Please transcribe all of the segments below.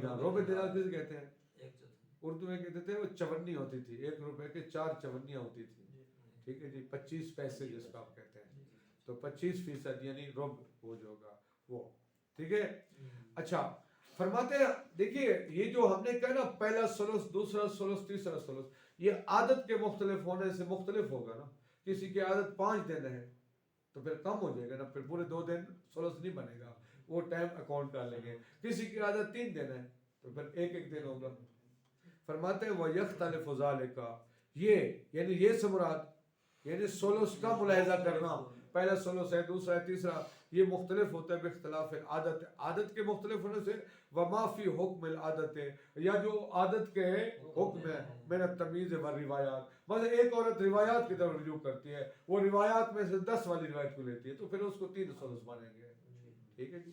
دینار. ربع دینار کس کہتے ہیں؟ اردو میں کہتے تھے وہ چونی ہوتی تھی، 1 روپے کے 4 چونیاں ہوتی تھی. ٹھیک ہے جی، 25 پیسے جس کو آپ کہتے ہیں. تو 25% یعنی ربع وہ جو ہوگا وہ. ٹھیک ہے. اچھا فرماتے ہیں دیکھیے یہ جو ہم نے کہا نا پہلا ثلث، دوسرا ثلث، تیسرا ثلث، یہ عادت کے مختلف ہونے سے مختلف ہوگا نا. کسی کی عادت 5 دن ہے تو پھر کم ہو جائے گا نا، پھر پورے 2 دن ثلث نہیں بنے گا، وہ ٹائم اکاؤنٹ ڈالیں گے. کسی کی عادت 3 دن ہے تو پھر 1 دن ہوگا. فرماتے ہیں وَيَخْتَلِفُ ذَلِكَ، یہ یعنی یہ سے مراد یعنی ثلث کا ملاحظہ کرنا، پہلا ثلث ہے، دوسرا ہے، تیسرا، یہ مختلف ہوتا ہے باختلاف العادت، عادت کے مختلف ہونے سے. وَمَا فِي حُکْمِ الْعَادَتِ، یا جو عادت کے حکم ہے، من التمیز والروایات. مثلا ایک عورت روایات کی طرف رجوع کرتی ہے، وہ روایات میں سے 10 والی روایت کو لیتی ہے تو پھر اس کو 3 ثلث مانیں گے. ٹھیک ہے جی.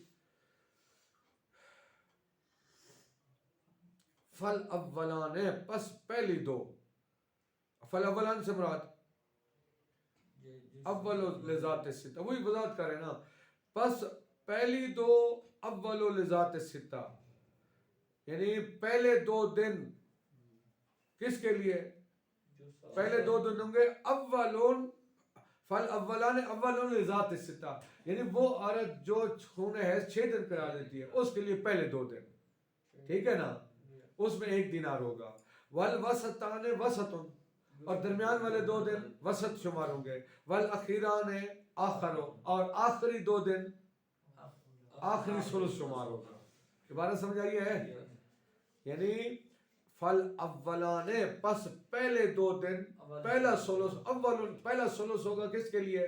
فل اولان، پس پہلی 2. فل اولان سے مراد اول لذات الستہ، وہی وضاحت کرے نا. پس پہلی 2 اول لذات الستہ، یعنی پہلے 2 دن کس کے لیے؟ پہلے 2 دن ہوں گے اولون، فل اولان اولون لذات الستہ، یعنی وہ عورت جو خون حیض 6 دن کرا دیتی ہے اس کے لیے پہلے 2 دن. ٹھیک ہے نا، اس میں 1 دینار ہوگا. والوسطان وسطن، اور درمیان والے 2 دن وسط شمار ہوں گے. والاخیران آخر، اور آخری 2 دن آخری ثلث شمار ہوگا. عبارت سمجھ آئی ہے؟ یعنی فل اولان، پس پہلے 2 دن پہلا ثلث، اول پہلا ثلث ہوگا کس کے لیے؟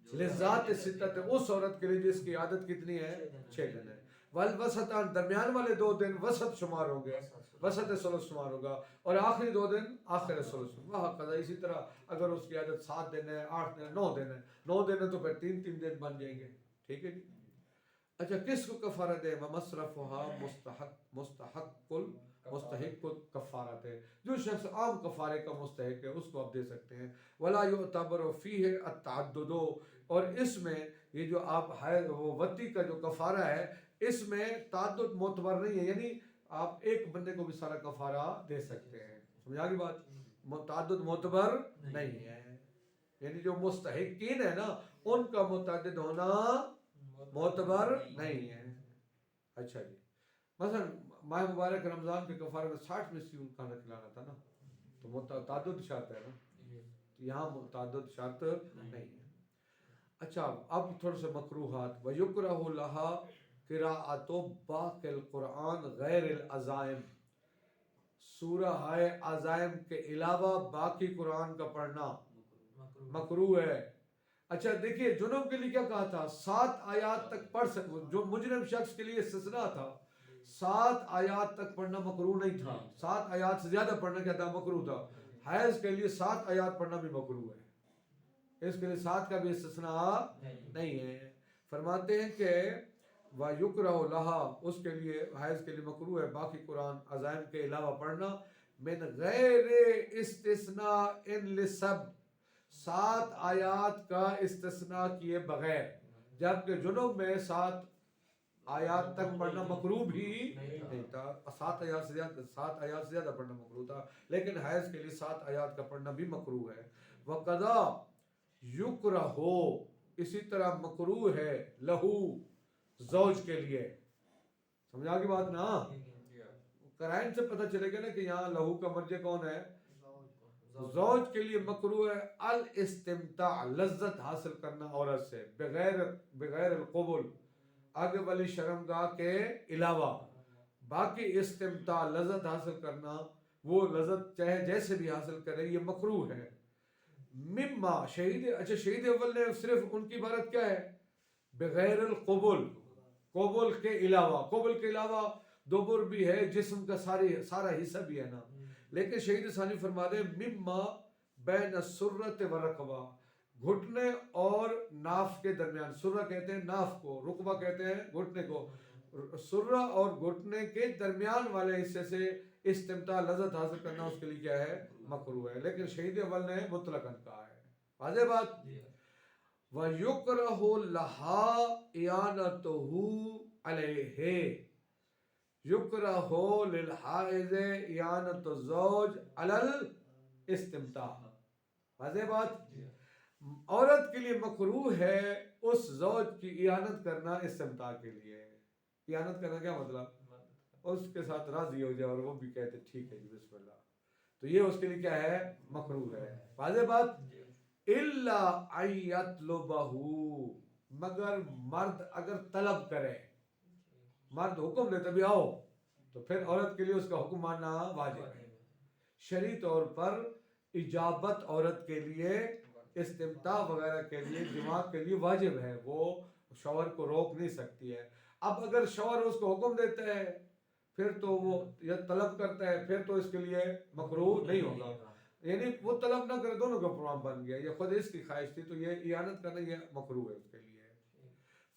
لذات الستہ، اس عورت کے لیے جس کی عادت کتنی ہے؟ 6 دن ہے. والوسطان، درمیان والے 2 دن وسط شمار ہوں گے، وسط ثلث شمار ہوگا. اور آخری 2 دن آخر ثلث. وہاں اسی طرح اگر اس کی عادت 7 دن ہے، 8 دن ہے، 9 دن ہے، 9 دن ہے تو پھر 3 دن بن جائیں گے. ٹھیک ہے جی. اچھا کس کو کفارت ہے؟ ومصرفها مستحق کفارت ہے، جو شخص عام کفارے کا مستحق ہے اس کو آپ دے سکتے ہیں. ولا یعتبر فیہ التعدد، اور اس میں یہ جو آپ وہ وتی کا جو کفارہ ہے اس میں تعدد معتبر نہیں ہے، یعنی آپ ایک بندے کو بھی سارا کفارہ دے سکتے ہیں. سمجھا گی بات؟ تعدد معتبر نہیں ہے، یعنی جو مستحقین ہے نا ان کا متعدد ہونا معتبر نہیں ہے. اچھا جی، مثلا ماہ مبارک رمضان کے کفارے میں 60 مسکین کھانا کھلانا تھا نا، تو تعدد شرط ہے نا، یہاں تعدد شرط نہیں ہے. اچھا اب تھوڑے سے مکروہات. وَيُكْرَهُ لَهَا قِرَاءَةُ بَاقِي الْقُرْآنِ غَيْرِ الْعَزَائِمِ، سورہ عزائم کے علاوہ باقی قرآن کا پڑھنا مکروہ ہے. اچھا دیکھیے جنوب کے لیے کیا کہا تھا؟ 7 آیات تک پڑھ سکو، جو مجرم شخص کے لیے استثناء تھا. 7 آیات تک پڑھنا مکروہ نہیں تھا، 7 آیات سے زیادہ پڑھنا کیا تھا؟ مکروہ تھا. حیض کے لیے 7 آیات پڑھنا بھی مکروہ ہے، اس کے لیے 7 کا بھی استثناء نہیں ہے. فرماتے ہیں کہ وَيُكْرَهُ لَهَا، اس کے لیے حیض کے لیے مکروہ ہے باقی قرآن عزائم کے علاوہ پڑھنا. من غیر استثناء لسب، 7 آیات کا استثناء کیے بغیر، جبکہ جنوب میں 7 آیات تک پڑھنا مکروہ بھی نہیں تھا. 7 آیات سے زیادہ پڑھنا مکروہ تھا، لیکن حیض کے لیے 7 آیات کا پڑھنا بھی مکروہ ہے. وَقَضَا یکرہ، اسی طرح مکروہ ہے لہو، زوج کے لیے. سمجھا کی بات نا؟ قرائن سے پتہ چلے گا نا کہ یہاں لہو کا مرجع کون ہے؟ زوج کے لیے مکروہ ہے الاستمتاع، لذت حاصل کرنا عورت سے، بغیر القبول، آگے والی شرمگاہ کے علاوہ. باقی استمتاع لذت حاصل کرنا، وہ لذت چاہے جیسے بھی حاصل کرے یہ مکروہ ہے. مما شہید، اچھا شہید اول نے صرف ان کی عبارت کیا ہے؟ بغیر القبول، قبول کے علاوہ. قبول کے علاوہ دبر بھی ہے، جسم کا سارا حصہ بھی ہے نا. لیکن شہید ثانی فرما دے مما بین السرۃ والرکبہ، گھٹنے اور ناف کے درمیان. سرہ کہتے ہیں ناف کو، رکبہ کہتے ہیں گھٹنے کو. سرہ اور گھٹنے کے درمیان والے حصے سے استمتاع لذت حاصل کرنا اس کے لیے کیا ہے؟ مکروہ ہے. لیکن شہید اول نے مطلقاً کہا ہے. واضح بات. وَيُكْرَهُ لَهَا إِعَانَتُهُ عَلَيْهِ، یکرہ للحائض اعانۃ الزوج علی الاستمتاع. واضح بات. عورت کے لیے مکروہ ہے اس زوج کی اعانت کرنا استمتاع کے لیے. اعانت کرنا کیا مطلب؟ اس کے ساتھ راضی ہو جائے اور وہ بھی کہتے ٹھیک ہے جی بسم اللہ، تو یہ اس کے لیے کیا ہے؟ مکروہ ہے. واضح بات. الا ان یطلبہ، مگر مرد اگر طلب کرے، مرد حکم دے تبھی آؤ، تو پھر عورت کے لیے اس کا حکم ماننا واجب ہے. شرعی طور پر اجابت عورت کے لیے استمتاع وغیرہ کے لیے جماع کے لیے واجب ہے، وہ شوہر کو روک نہیں سکتی ہے. اب اگر شوہر اس کو حکم دیتا ہے پھر تو وہ یا طلب کرتا ہے پھر تو اس کے لیے مکروہ نہیں ہوگا. یعنی وہ طلب نہ کرے، دونوں کا پروگرام بن گیا، یہ خود اس کی خواہش تھی تو یہ اعانت کرنا یہ مکروہ ہے اس کے لیے.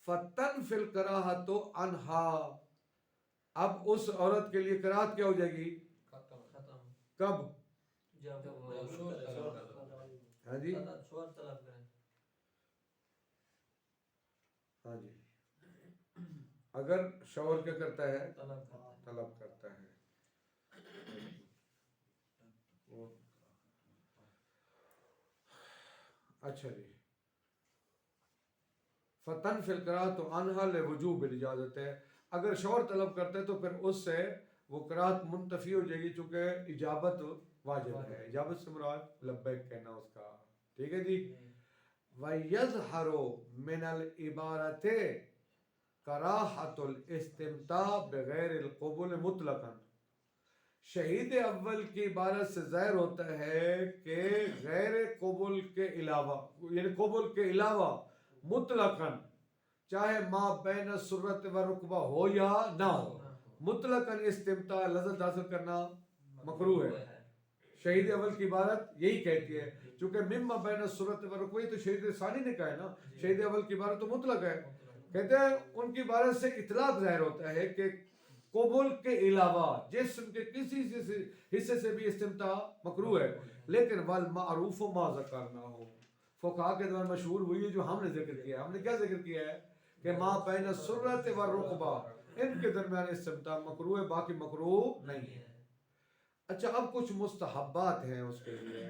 فتن فی الکراہۃ عنہا، اب اس عورت کے لیے کراہت کیا ہو جائے گی؟ کب؟ ہاں جی ہاں جی، اگر شوہر کیا کرتا ہے؟ طلب کرتا ہے. اچھا جی. فتن فی الکراہۃ عنہا لوجوب الاجازت ہے، اگر شوہر طلب کرتے ہیں تو پھر اس سے وہ کراہت منتفی ہو جائے گی چونکہ اجابت واجب ہے. اجابت سے مراد لبیک کہنا اس کا. ٹھیک ہے جی. وَيَظْهَرُ مِنَ الْعِبَارَةِ کراہۃ الاستمتاع بغیر القبول مطلقاً. شہید اول کی عبارت سے ظاہر ہوتا ہے کہ غیر قبول کے علاوہ، یعنی قبول کے علاوہ مطلقاً، چاہے ما بین سرت و رکبہ ہو یا نہ ہو، مطلقاً استمتاع لذت حاصل کرنا مکروہ ہے. شہید اول کی عبارت یہی کہتی ہے، چونکہ مما بین سرت و رکبہ، تو شہید ثانی نے کہا ہے نا، شہید اول کی عبارت تو مطلق ہے. کہتے ہیں ان کی عبارت سے اطلاق ظاہر ہوتا ہے کہ قبول کے علاوہ جسم کے کسی حصے سے بھی استمتاع مکروہ ہے. لیکن والمعروف ما ذکرنا ہو، فقہا کے درمیان مشہور ہوئی ہے جو ہم نے ذکر کیا ہے. ہم نے کیا ذکر کیا ہے؟ کہ ما بین السرۃ والرکبہ، ان کے درمیان استمتاع مکروہ ہے، باقی مکروہ نہیں ہے. اچھا، اب کچھ مستحبات ہیں اس کے لیے.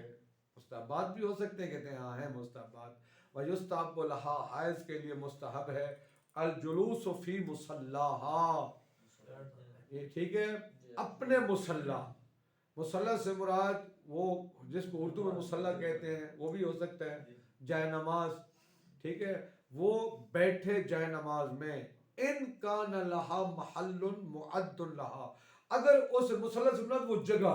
مستحبات بھی ہو سکتے ہیں، کہتے ہیں ہاں ہیں مستحبات. وَيُسْتَحَبُّ لَهَا، حائض کے لیے مستحب ہے الجلوس فی مصلاها، یہ ٹھیک ہے، اپنے مصلا. مصلا سے مراد وہ جس کو اردو میں مصلا کہتے ہیں، وہ بھی ہو سکتا ہے جائے نماز. ٹھیک ہے، وہ بیٹھے جائے نماز میں. ان کان لہا محل معد لہا، اگر اس مصلا سے مراد وہ جگہ،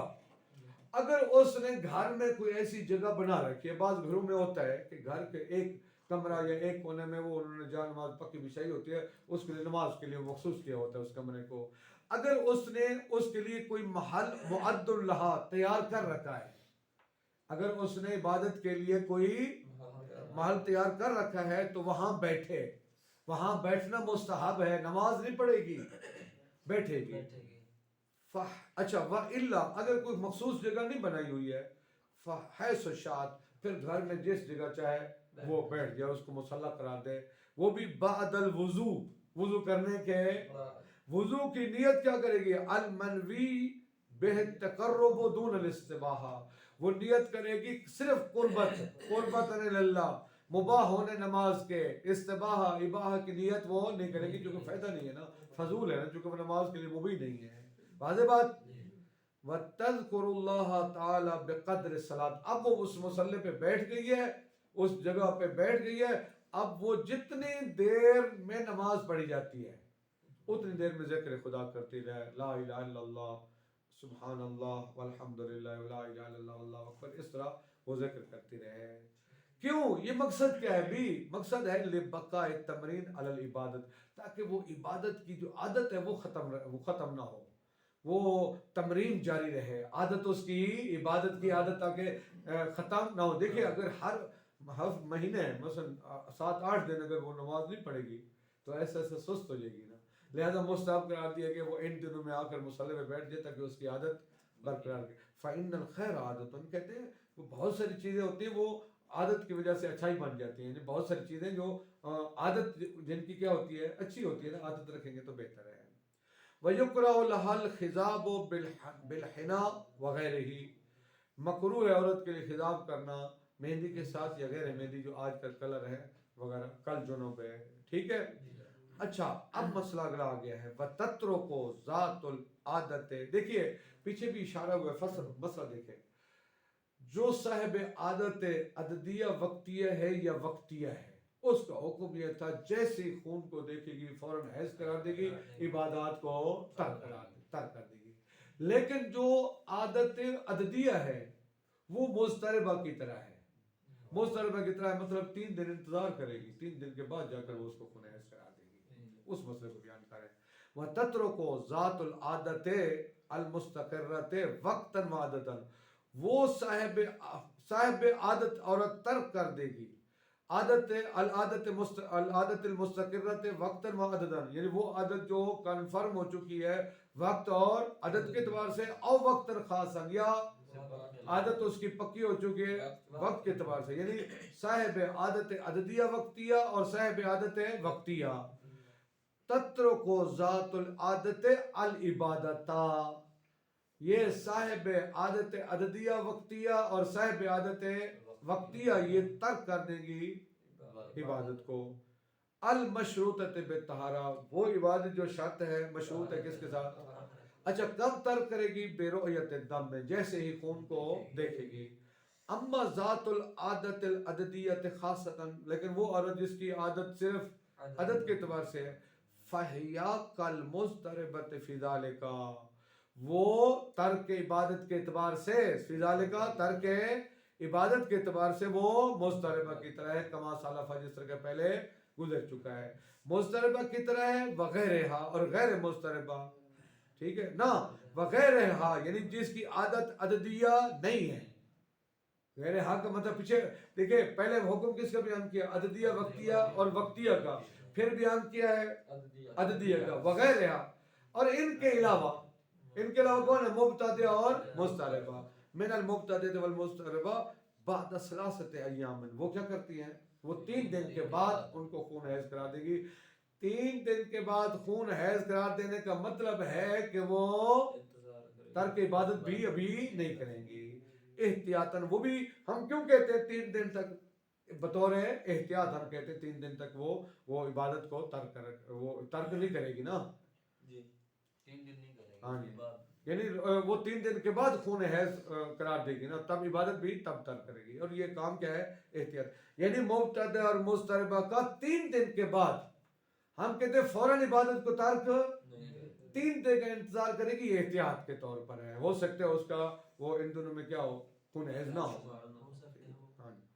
اگر اس نے گھر میں کوئی ایسی جگہ بنا رکھی ہے، بعض گھروں میں ہوتا ہے کہ گھر کے ایک کمرہ یا ایک کونے میں وہ انہوں نے جہاں نماز پکی بچھائی ہوتی ہے، اس کے لیے نماز کے لیے مخصوص کیا ہوتا ہے اس کمرے کو. اگر اس نے اس کے لیے کوئی محل معد لہا تیار کر رکھا ہے، اگر اس نے عبادت کے لیے کوئی محل تیار کر رکھا ہے تو وہاں بیٹھے. وہاں بیٹھنا مستحب ہے، نماز نہیں پڑھے گی، بیٹھے گی. اچھا، وَإِلَّا، اگر کوئی مخصوص جگہ نہیں بنائی ہوئی ہے، فَحَيْثُ شَاءَتْ، پھر گھر میں جس جگہ چاہے وہ بیٹھ جائے، اس کو مصلی قرار دے. وہ بھی بعد الوضو، وضو کرنے کے. وضو کی نیت کیا کرے گی؟ المنوی بہ التقرب دون الاستباحہ، وہ نیت کرے گی صرف قربت اللہ، مباح ہونے نماز کے. استباحہ اباحہ کی نیت وہ نہیں کرے گی کیونکہ فائدہ نہیں ہے نا، فضول ہے نا، چونکہ وہ نماز کے لیے مبیح نہیں ہے. واضح بات. وَتَذْكُرُ اللَّهَ تَعَالَى بِقَدْرِ الصَّلَاةِ، اب وہ اس مصلی پہ بیٹھ گئی ہے، اس جگہ پہ بیٹھ گئی ہے. اب وہ جتنی دیر میں نماز پڑھی جاتی ہے اتنی دیر میں ذکر خدا کرتی رہے، لا الہ الا اللہ، سبحان اللہ، والحمد للہ، لا الہ الا اللہ، اللہ اکبر. اس طرح وہ ذکر کرتی رہے. کیوں؟ یہ مقصد کیا ہے بھی؟ مقصد ہے لبقاء التمرین علی العبادت، تاکہ وہ عبادت کی جو عادت ہے وہ ختم نہ ہو، وہ تمرین جاری رہے. عادت اس کی، عبادت کی عادت تاکہ ختم نہ ہو. دیکھیں اگر ہر مہینے مثلا 7-8 دن اگر وہ نماز نہیں پڑھے گی تو ایسے سست ہو جائے گی نا. لہذا مستحب قرار دیا کہ وہ ان دنوں میں آ کر مصلی پہ بیٹھ جائے تاکہ اس کی عادت برقرار رہے. فَإِنَّ الْخَيْرَ عَادَةٌ، کہتے ہیں وہ بہت ساری چیزیں ہوتی ہیں وہ عادت کی وجہ سے اچھائی بن جاتی ہیں. یعنی بہت ساری چیزیں جو عادت جن کی کیا ہوتی ہے، اچھی ہوتی ہے نا، عادت رکھیں گے تو بہتر ہے. وَيُكْرَهُ لَهَا الْخِضَابُ بِالْحِنَا وغیرہ، مکروہ ہے عورت کے لیے خضاب کرنا مہندی کے ساتھ یا غیر مہندی جو آج کا کلر ہے وغیرہ، کل جنوب ہے، ٹھیک ہے۔ اچھا اب مسئلہ اگلا آ گیا ہے وَتَتْرُكُ ذَاتُ الْعَادَةِ، دیکھیے پیچھے بھی اشارہ ہوا ہے، فصل مسئلہ دیکھیں، جو صاحب عادت عددیہ وقتیہ ہے یا وقتیہ ہے، اس کا حکم یہ تھا جیسے خون کو دیکھے گی فوراً حیض قرار دے گی، عبادات کو ترک کر دے گی۔ لیکن جو عادت عددیہ ہے وہ مضطربہ کی طرح ہے، مضطربہ کی طرح مطلب 3 دن انتظار کرے گی، 3 دن کے بعد جا کر وہ اس کو خون حیض قرار دے گی، اس مسئلے کو بیان کریں۔ وَتَتْرُكُ ذَاتُ الْعَادَةِ الْمُسْتَقِرَّةِ وَقْتًا وَعَدَدًا، وہ صاحب عادت عورت ترک کر دے گی العادت المستقرۃ وقتاً وعدداً، یعنی وہ عادت جو کنفرم ہو چکی ہے وقت اور عدد کے اعتبار سے، او وقتاً خاصاً، یا عادت اس کی پکی ہو چکی ہے وقت کے اعتبار سے، یعنی صاحب عادت عددیہ وقتیہ اور صاحب عادت وقتیہ۔ تترک ذات العادت العبادتا، یہ صاحب عادت عددیہ وقتیہ اور صاحب عادت وقتیہ یہ ترک کر دے گی عبادت کو۔ المشروطۃ بالطہارہ، وہ عبادت جو شرط ہے مشروط ہے کس کے ساتھ؟ اچھا کب ترک کرے گی؟ برؤیت الدم میں، جیسے ہی خون کو دیکھے گی۔ اما ذات العادت العددیۃ خاصتاً، لیکن وہ عورت جس کی عادت صرف عدد کے اعتبار سے ہے، فہیا کالمضطربۃ فی ذالک، وہ ترک عبادت کے اعتبار سے، فی ذالک ترک عبادت کے اعتبار سے وہ مضطربہ کی طرح ہے، کما سلف، جس طرح کہ پہلے گزر چکا ہے، مضطربہ کی طرح ہے، وغیرہا اور غیر مضطربہ، ٹھیک ہے نا، وغیرہا یعنی جس کی عادت عددیہ نہیں ہے، غیر حق کا مطلب پیچھے دیکھیں پہلے حکم کس کا بیان کیا؟ عددیہ وقتیہ اور وقتیہ کا، پھر بیان کیا ہے عددیہ کا، وغیرہ، اور ان کے علاوہ کون ہے؟ مبتدع اور مضطربہ۔ من المبتدع والمضطربہ بعد ثلاثۃ ایام، وہ کیا کرتی ہیں؟ وہ 3 دن کے بعد ان کو خون حیض کرا دے گی۔ 3 دن کے بعد خون حیض قرار دینے کا مطلب ہے کہ وہ ترک عبادت بھی ابھی نہیں کریں گی، احتیاطاً۔ وہ بھی ہم کیوں کہتے ہیں 3 دن تک؟ بطور احتیاط ہم کہتے ہیں 3 دن تک وہ عبادت کو ترک نہیں کرے گی نا، جی 3 دن نہیں کرے گی، ہاں جی، یعنی وہ 3 دن کے بعد خون حیض قرار دے گی نا، تب عبادت بھی تب ترک کرے گی، اور یہ کام کیا ہے؟ احتیاط۔ یعنی مبتدع اور مضطربہ کا 3 دن کے بعد ہم کہتے ہیں فوراً عبادت کو ترک 3 دن کا انتظار کرے گی، یہ احتیاط کے طور پر ہے، ہو سکتا ہے اس کا وہ ان دنوں میں کیا ہو، خون حیض نہ ہو، ہاں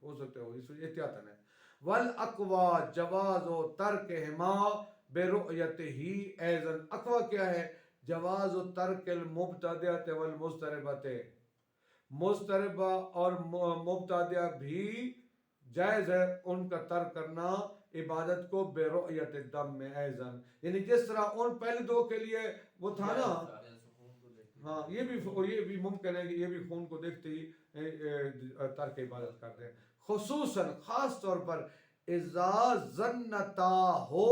ہو سکتا ہے وہ، اس احتیاطاً ہے۔ والاقوى جواز ترکہما برؤیتہ ایضا، اقوی کیا ہے؟ جواز ترک المبتدعۃ والمضطربۃ، مضطربہ اور مبتدع بھی جائز ہے ان کا ترک کرنا عبادت کو برؤیت الدم میں ایضا، یعنی جس طرح ان پہلے 2 کے لیے وہ تھا نا، ہاں یہ بھی ممکن ہے کہ یہ بھی خون کو دیکھتے ہی ترک عبادت کرتے ہیں، خصوصاً خاص طور پر اذا ظنتا ہو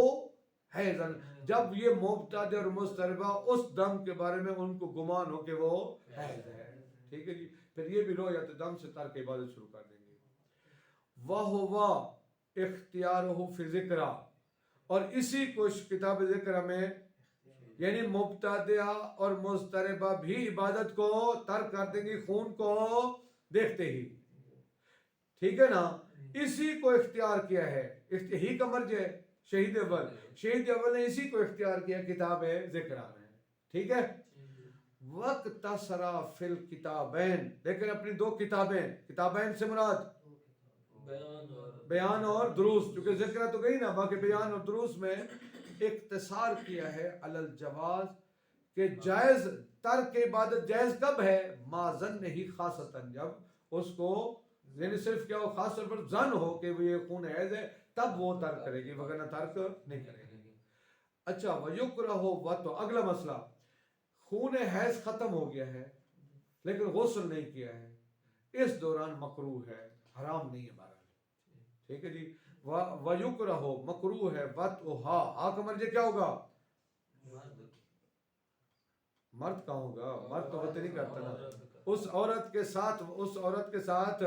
حیضاً، جب یہ مبتدع اور مضطربہ اس دم کے بارے میں ان کو گمان ہو کہ وہ حیض ہے، ٹھیک ہے جی، پھر یہ بھی رؤیت دم سے ترک عبادت شروع کر دیں گے۔ وَهُوَ اختیارہ فی ذکرہ، اور اسی کو کتاب ذکر میں، یعنی مبتدع اور مضطربہ بھی عبادت کو ترک کر دیں گی خون کو دیکھتے ہی، ٹھیک ہے نا، اسی کو اختیار کیا ہے، ہی کا مرجع ہے شہید اول نے اسی کو اختیار کیا کتاب ذکر میں، ٹھیک ہے۔ وَاقْتَصَرَ فِی الْکِتَابَین، لیکن اپنی 2 کتابین سے مراد بیان اور دروس، کیونکہ ذکر تو گئی نا، باقی بیان اور دروس میں اختصار کیا ہے علی الجواز، کہ جائز ترک عبادت جائز کب ہے؟ ما ظن ہی خاصتاً، جب اس کو یعنی صرف کیا ہو، خاص طور پر ظن ہو کہ یہ خون حیض ہے، تب وہ ترک کرے گی، وگرنہ ترک نہیں کرے گی۔ اچھا وَيُكْرَهُ وَطْءُ، اگلا مسئلہ، خون حیض ختم ہو گیا ہے لیکن غسل نہیں کیا ہے، اس دوران مکروہ ہے، حرام نہیں ہے بہرحال، ٹھیک ہے جی۔ وَيُكْرَهُ مکروہ ہے، وَطْءُهَا، کا مرجع کیا ہوگا؟ مرد کہاں ہوگا؟ مرد تو وطی نہیں کرتا نا. اس عورت کے ساتھ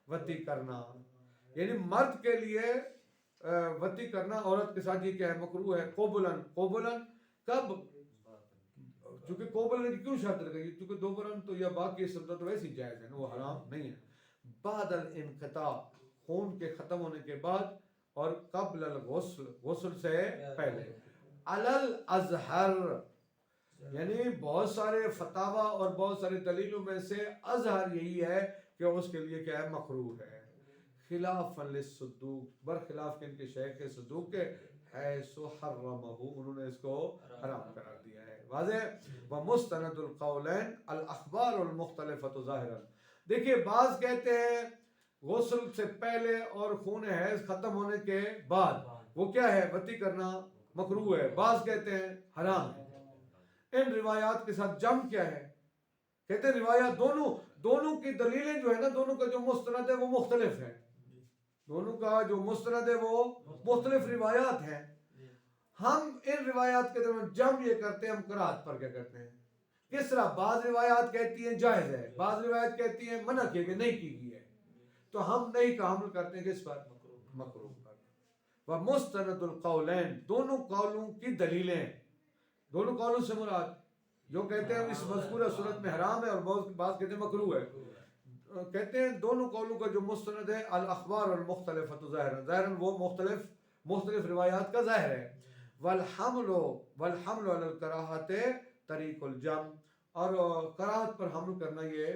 وطی کرنا، یعنی مرد کے لیے وطی کرنا عورت کے ساتھ یہ کیا ہے؟ مکروہ ہے. قبلاً کب؟ چونکہ قبلاً کی کیوں شرط لگائی؟ کیونکہ دوبراً تو یا باقی سمجھا تو ویسے ہی جائز ہے نا، وہ حرام نہیں ہے. بعد الانقطاع، خون کے ختم ہونے کے بعد، اور قبل الغسل، غسل سے پہلے. علل ازہر، یعنی بہت سارے فتاوی اور بہت سارے دلیلوں میں سے اظہر یہی ہے کہ اس کے لیے کیا ہے؟ مکروہ ہے. خلاف للصدوق، برخلاف کے ان کے شیخ صدوق کے، حیث حرمہ، انہوں نے اس کو حرام قرار دیا ہے. واضح. ومستند القولین الاخبار المختلفۃ ظاہرا. دیکھیے بعض کہتے ہیں غسل سے پہلے اور خون حیض ختم ہونے کے بعد وہ کیا ہے؟ وطی کرنا مکروہ ہے. بعض کہتے ہیں حرام ہے. ان روایات کے ساتھ جم کیا ہے؟ کہتے ہیں روایات دونوں کی دلیلیں جو ہے نا، دونوں کا جو مستند ہے وہ مختلف ہے. دونوں کا جو مستند ہے وہ مختلف روایات ہیں. ہم ان روایات کے درمیان جم یہ کرتے ہیں، ہم قرات پر کیا کرتے ہیں؟ کس طرح؟ بعض روایات کہتی ہیں جائز ہے، بعض روایات کہتی ہیں منع کی گئی، نہیں کی گئی ہے. تو ہم نہیں کا حمل کرتے ہیں کس پر؟ مکروہ پر. ومستند القولین، دونوں قولوں کی دلیلیں. دونوں قولوں سے مراد جو کہتے ہیں اس مذکورہ صورت میں حرام ہے اور بعض کہتے ہیں مکروہ ہے. کہتے ہیں دونوں قولوں کا جو مستند ہے الاخبار المختلفۃ ظاہرا، ظاہراً وہ مختلف روایات کا ظاہر ہے. والحمل علی الکراہۃ طریق الجم، اور کراہت پر حمل کرنا یہ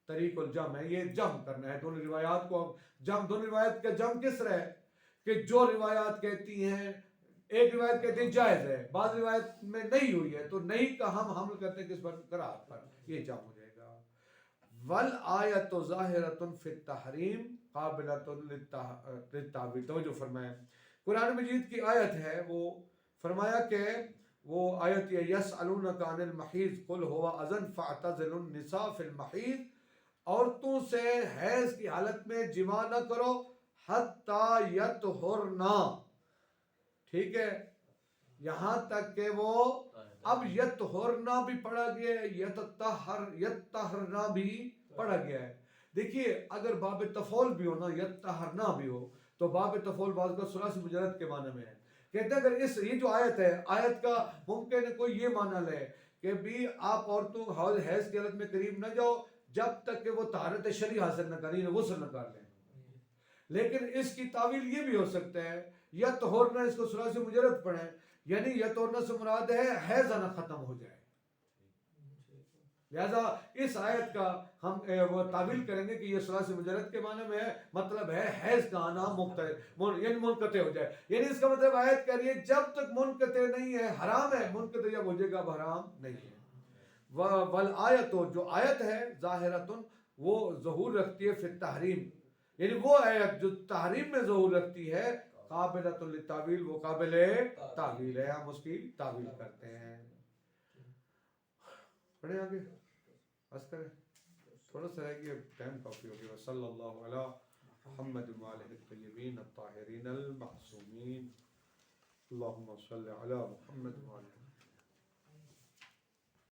طریق الجم ہے، یہ جم کرنا ہے دونوں روایات کو. دونوں روایات کا جم کس طرح ہے کہ جو روایات کہتی ہیں، ایک روایت کہتے ہیں جائز ہے، بعض روایت میں نہیں ہوئی ہے، تو نہیں کا ہم حمل کرتے ہیں کس پر؟ کراہت پر. یہ جم ہو جائے گا. والآیۃ ظاہرۃ فی التحریم قابلۃ للتأویل. توجہ فرمائیں، قرآن مجید کی آیت ہے، وہ فرمایا کہ وہ آیت یہ یسألونک عن المحیض قل هو اذن فاعتزلوا النساء فی المحیض، عورتوں سے حیض کی حالت میں جماع نہ کرو حتی یطہرنا. ٹھیک ہے، یہاں تک کہ وہ، اب یطہرنا بھی پڑھا گیا ہے، یطہرنا بھی پڑھا گیا ہے. دیکھیے اگر باب تفعول بھی ہو نا، یطہرنا بھی ہو، تو باب تفعول بعض کا ثلاثی مجرد کے معنی میں ہے. کہتے ہیں اگر یہ جو آیت ہے، آیت کا ممکن ہے کوئی یہ معنی لے کہ بھی آپ عورتوں حیض کی حالت میں قریب نہ جاؤ جب تک کہ وہ طہارت شرعی حاصل نہ کریں، غسل نہ کر لیں. لیکن اس کی تعویل یہ بھی ہو سکتا ہے یطہرنا، اس کو ثلاثی مجرد پڑھیں، یعنی یطہرنا سے مراد ہے حیض آنا ختم ہو جائے. لہذا اس آیت کا ہم وہ تعویل کریں گے کہ یہ ثلاثی مجرد کے معنی میں ہے، مطلب ہے حیض کا آنا یعنی منقطع ہو جائے. یعنی اس کا مطلب آیت کہہ رہی ہے جب تک منقطع نہیں ہے حرام ہے، منقطع جب ہو جائے گا اب حرام نہیں ہے. والآیت، جو آیت ہے ظاہرۃ، وہ ظہور رکھتی ہے فی التحریم، یعنی وہ آیت جو تحریم میں ظہور رکھتی ہے، قابلۃ للتأویل، وہ قابل تعویل ہے، ہم اس کی تعویل کرتے ہیں. پڑھیں آگے، بس کریں، تھوڑا سا رہ گیا، ٹائم کافی ہو گیا. صلی اللہ علی محمد وآلہ الطیبین الطاہرین المعصومین. اللہم صلی علی محمد وآلہ